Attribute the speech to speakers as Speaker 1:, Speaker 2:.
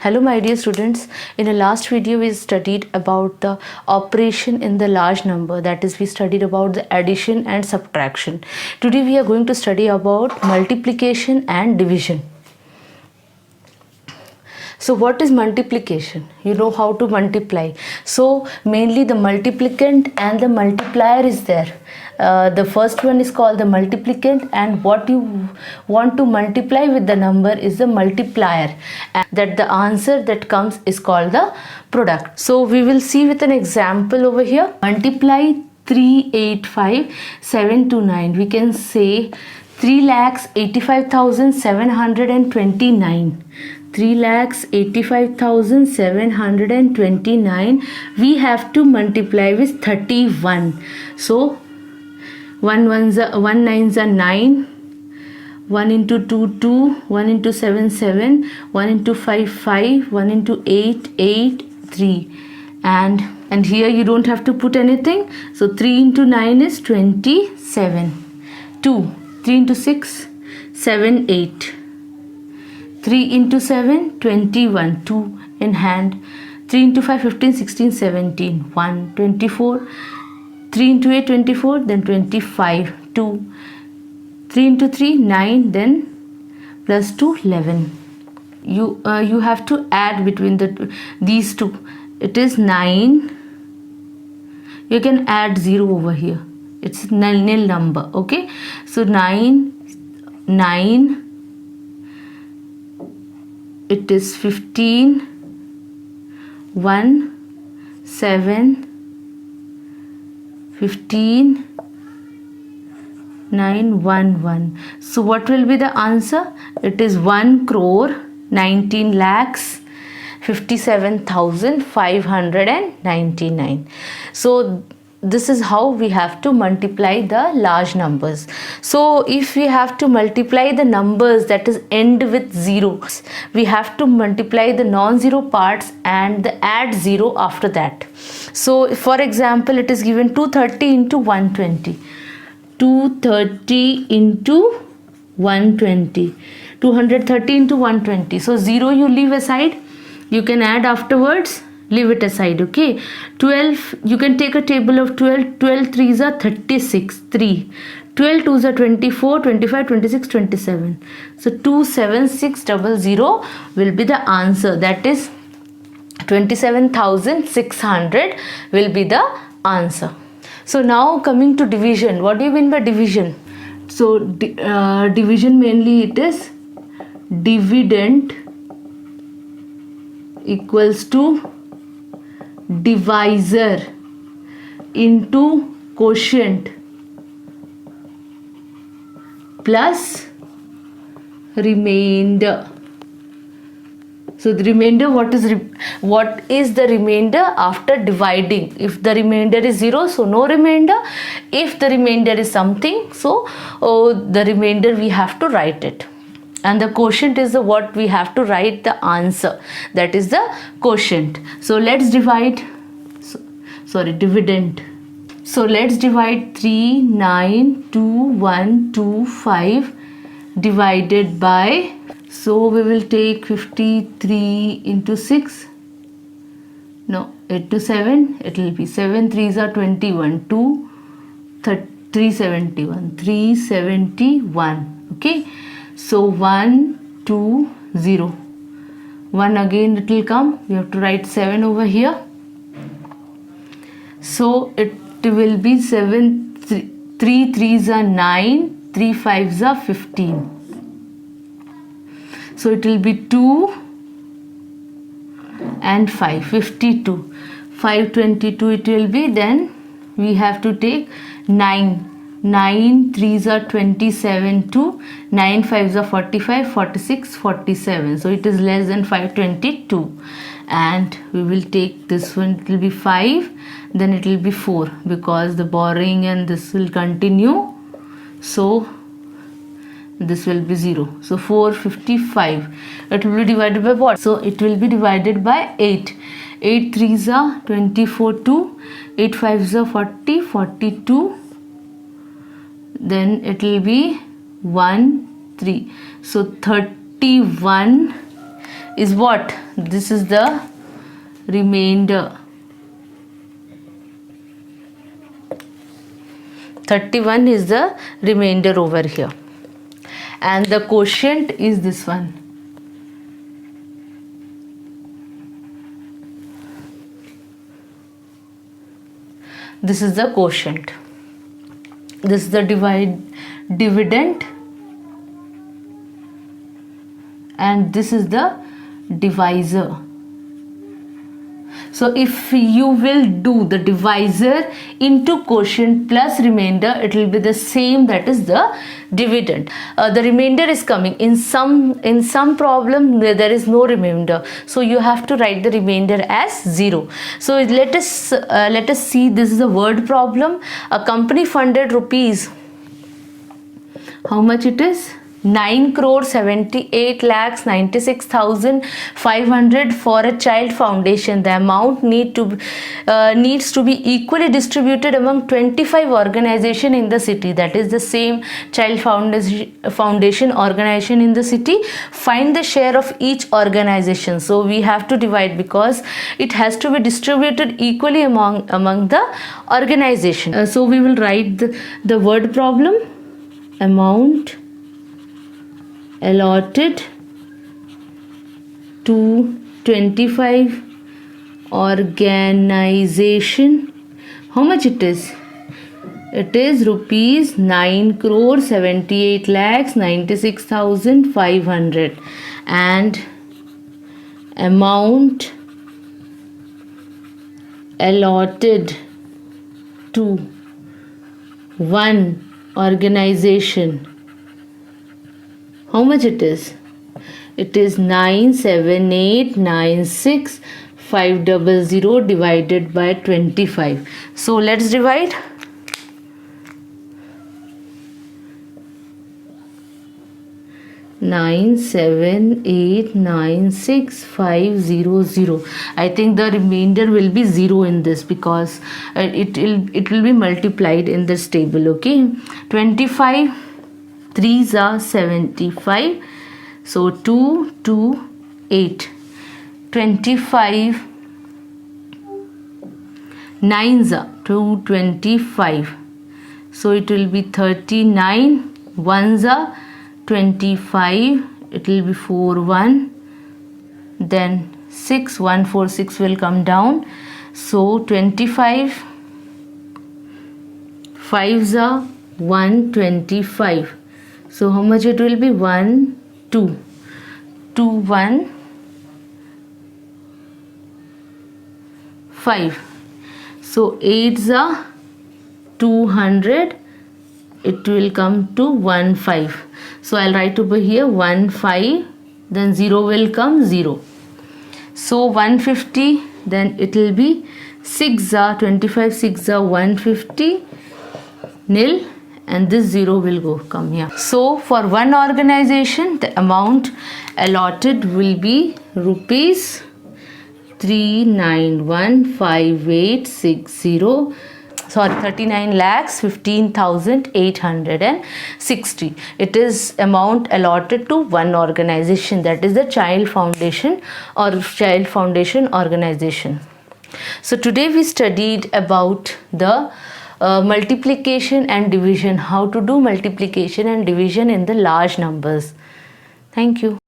Speaker 1: Hello my dear students, in the last video we studied about the operation in the large number, that is we studied about the addition and subtraction. Today we are going to study about multiplication and division. So what is multiplication? You know how to multiply. So mainly the multiplicand and the multiplier is there. The first one is called the multiplicand, and what you want to multiply with the number is the multiplier, and that the answer that comes is called the product. So we will see with an example over here. Multiply 385,729. We can say 3,85,729. 3,85,729 we have to multiply with 31. So 1 nines are 9, 1 into 2 2, 1 into 7 7, 1 into 5 5, 1 into 8 8, 3, and here you don't have to put anything. So 3 into 9 is 27. 2, 3 into 6 7 8, 3 into 7 21, 2 in hand, 3 into 5 15 16 17, 1 24, 3 into 8 24, then 25, 2, 3 into 3 9, then plus 2 11. You have to add between these two. It is 9. You can add 0 over here. It's nil number. Okay, so 9 9. It is 15, 1, 7, 15, 9, 1, 1. So what will be the answer? It is 1,19,57,599. So this is how we have to multiply the large numbers. So if we have to multiply the numbers that is end with zeros, we have to multiply the non-zero parts and the add 0 after that. So for example, it is given 230 into 120. 230 into 120. 230 into 120. So 0 you leave aside. You can add afterwards. Leave it aside. Okay, 12, you can take a table of 12. 12 3s are 36, 3, 12 2s are 24, 25 26 27. So 27600 will be the answer. That is 27,600 will be the answer. So now coming to division. What do you mean by division? So division mainly it is dividend equals to divisor into quotient plus remainder. So the remainder, what is the remainder after dividing? If the remainder is 0, so no remainder. If the remainder is something, so the remainder we have to write it. And the quotient is what we have to write the answer. That is the quotient. So let's divide. Dividend. So let's divide 392125 divided by. So we will take 53 into 6. No, 8 to 7. It will be 7 3s are 21. 2 371. 371. Okay. So 1 2 0. 1 again it will come. You have to write 7 over here. So it will be 7 3 3s are 9, 3 5s are 15. So it will be 2 and 5, 52. 522 it will be. Then we have to take 9. 9 3s are 27, 2, 9 5s are 45, 46, 47. So it is less than 522. And we will take this one, it will be 5, then it will be 4, because the borrowing and this will continue. So this will be 0. So 455. It will be divided by what? So it will be divided by 8. 8 3s are 24, 2, 8 5s are 40, 42. Then it will be 1 3. So 31 is what? This is the remainder. 31 is the remainder over here. And the quotient is this one. This is the quotient. This is the dividend. And this is the divisor. So if you will do the divisor into quotient plus remainder, it will be the same, that is the dividend. The remainder is coming in some problem there is no remainder, so you have to write the remainder as 0. So let us see. This is a word problem. A company funded rupees, how much it is? 9,78,96,500 for a child foundation. The amount needs to be equally distributed among 25 organizations in the city. That is the same child foundation organization in the city. Find the share of each organization. So we have to divide because it has to be distributed equally among the organization. So we will write the word problem. Amount allotted to 25 organization. How much it is? It is rupees 9,78,96,500 and amount allotted to one organization. How much it is? It is 97896,500 divided by 25. So let's divide. Nine seven eight nine six 500. I think the remainder will be 0 in this because it will be multiplied in this table. Okay, 25 3s are 75, so 2 2 8. 25 9s are 225, so it will be 39. 1s are 25, it will be 4 1, then 6 1 4 6 will come down, so 25 5s are 125. So how much it will be? 1 2 2 1 5. So 8s are 200. It will come to 1 5. So I'll write over here 1 5. Then 0 will come 0. So 150. Then it will be 6 are 25. 6 are 150. Nil. And this 0 will come here. So for one organization, the amount allotted will be rupees 39,15860. Sorry, 39,15,860. It is amount allotted to one organization, that is the child foundation or child foundation organization. So today we studied about the multiplication and division, how to do multiplication and division in the large numbers. Thank you.